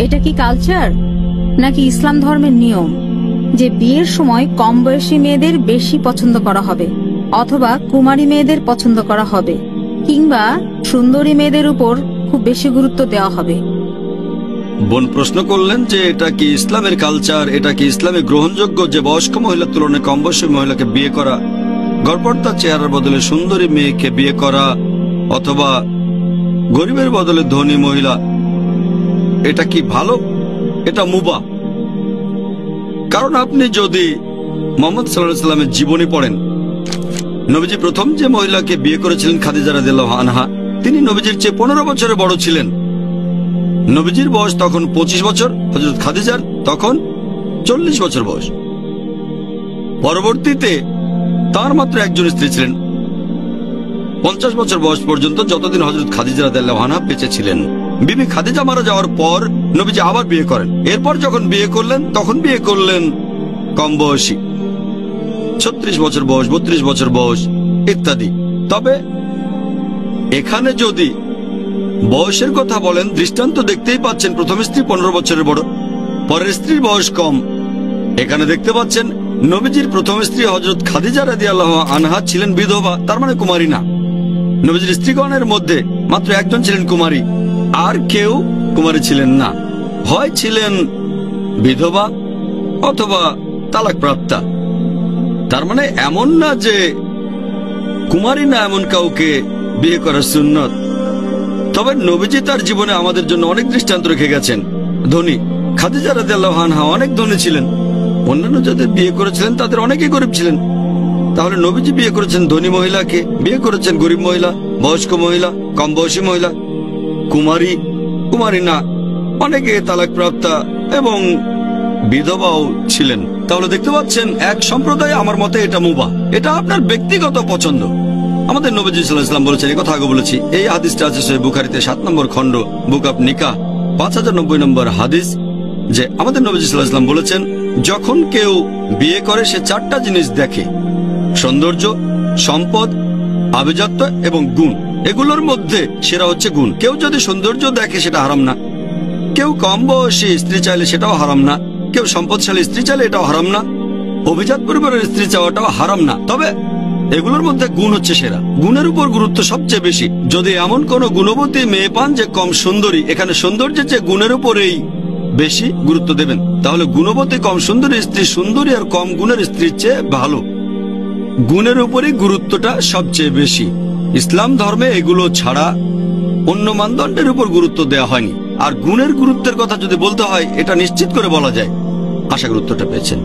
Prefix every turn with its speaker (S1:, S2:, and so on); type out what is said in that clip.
S1: এটা কি কালচার নাকি ইসলাম ধর্মের নিয়ম যে বিয়ের সময় কম বয়সী মেয়েদের বেশি পছন্দ করা হবে, অথবা কুমারী মেয়েদের পছন্দ করা হবে, কিংবা সুন্দরী মেয়েদের উপর খুব বেশি গুরুত্ব দেওয়া হবে?
S2: বোন প্রশ্ন করলেন যে এটা কি ইসলামের কালচার, এটা কি ইসলামে গ্রহণযোগ্য যে বয়স্ক মহিলার তুলনায় কম বয়সী মহিলাকে বিয়ে করা, গড়পড়তা চেহারার বদলে সুন্দরী মেয়েকে বিয়ে করা, অথবা গরিবের বদলে ধনী মহিলা, এটা কি ভালো? এটা মুবাহ। কারণ আপনি যদি মুহাম্মদ সাল্লাল্লাহু আলাইহি ওয়াসাল্লামের জীবনী পড়েন, নবীজি প্রথম যে মহিলাকে বিয়ে করেছিলেন খাদিজা রাদিয়াল্লাহু আনহা, তিনি নবীজির চেয়ে 15 বছরের বড় ছিলেন। নবীজির বয়স তখন 25 বছর, হযরত খাদিজার তখন 40 বছর বয়স। পরবর্তীতে তার মাত্র একজন স্ত্রী ছিলেন 50 বছর বয়স পর্যন্ত, যতদিন হযরত খাদিজা রাদিয়াল্লাহু আনহা বেঁচে ছিলেন। বিবি খাদিজা মারা যাওয়ার পর নবীজি আবার বিয়ে করেন। এরপর যখন বিয়ে করলেন তখন বিয়ে করলেন কম বয়সী, 36 বছর বয়স, 32 বছর বয়স ইত্যাদি। তবে এখানে যদি বয়সের কথা বলেন, দৃষ্টান্ত দেখতেই পাচ্ছেন প্রথম স্ত্রী 15 বছরের বড়, পরের স্ত্রীর বয়স কম। এখানে দেখতে পাচ্ছেন নবীজির প্রথম স্ত্রী হযরত খাদিজা রাদিয়াল্লাহু আনহা ছিলেন বিধবা, তার মানে কুমারী না। নবীজির স্ত্রীগণের মধ্যে মাত্র একজন ছিলেন কুমারী, আর কেউ কুমারী ছিলেন না। হয় ছিলেন বিধবা অথবা তালাকপ্রাপ্তা। তার মানে এমন না যে কুমারী না এমন কাউকে বিয়ে করা সুন্নত। তবে নবীজি তার জীবনে আমাদের জন্য অনেক দৃষ্টান্ত রেখে গেছেন। ধনী খাদিজা রাদিয়াল্লাহু আনহা অনেক ধনী ছিলেন, অন্যান্য যাদের বিয়ে করেছিলেন তাদের অনেকেই গরিব ছিলেন। তাহলে নবীজি বিয়ে করেছেন ধনী মহিলাকে, বিয়ে করেছেন গরিব মহিলা, বয়স্ক মহিলা, কম বয়সী মহিলা, কুমারী, কুমারী না, অনেকে তালাকপ্রাপ্তা এবং বিধবাও ছিলেন। তাহলে দেখতে পাচ্ছেন এক সম্প্রদায়, আমার মতে এটা মুবাহ, এটা আপনার ব্যক্তিগত পছন্দ। আমাদের নবীজি সাল্লাল্লাহু আলাইহি ওয়াসাল্লাম বলেছেন, এই কথা আগে বলেছি, এই হাদিসটা আছে সহিহ বুখারীতে 7 নম্বর খণ্ড, বুক অফ নিকাহ, 5090 নম্বর হাদিস, যে আমাদের নবীজি সাল্লাল্লাহু আলাইহি ওয়াসাল্লাম বলেছেন, যখন কেউ বিয়ে করে সে 4টা জিনিস দেখে: সৌন্দর্য, সম্পদ, আভিজাত্য এবং গুণ। এগুলোর মধ্যে সেরা হচ্ছে গুণ। কেউ যদি সৌন্দর্য দেখে সেটা হারাম না, কেউ কম বয়সী স্ত্রী চাইলে সেটাও হারাম না, কেউ সম্পদশালী স্ত্রী চাইলে এটাও হারাম না, অভিজাত পরিবারের স্ত্রী চাওয়াটাও হারাম না। তবে এগুলোর মধ্যে গুণ হচ্ছে সেরা। গুণের উপর গুরুত্ব সবচেয়ে বেশি। যদি এমন কোন গুণবতী মেয়ে পান যে কম সুন্দরী, এখানে সৌন্দর্যের চেয়ে গুণের উপরেই বেশি গুরুত্ব দেবেন। তাহলে গুণবতী কম সুন্দরী স্ত্রী সুন্দরী আর কম গুণের স্ত্রীর চেয়ে ভালো। গুণের উপরই গুরুত্বটা সবচেয়ে বেশি। ইসলাম ধর্মে এগুলো ছাড়া অন্য মানদণ্ডের উপর গুরুত্ব দেওয়া হয়নি। আর গুণের গুরুত্বের কথা যদি বলতে হয়, এটা নিশ্চিত করে বলা যায়। আশা করি উত্তরটা পেয়েছেন।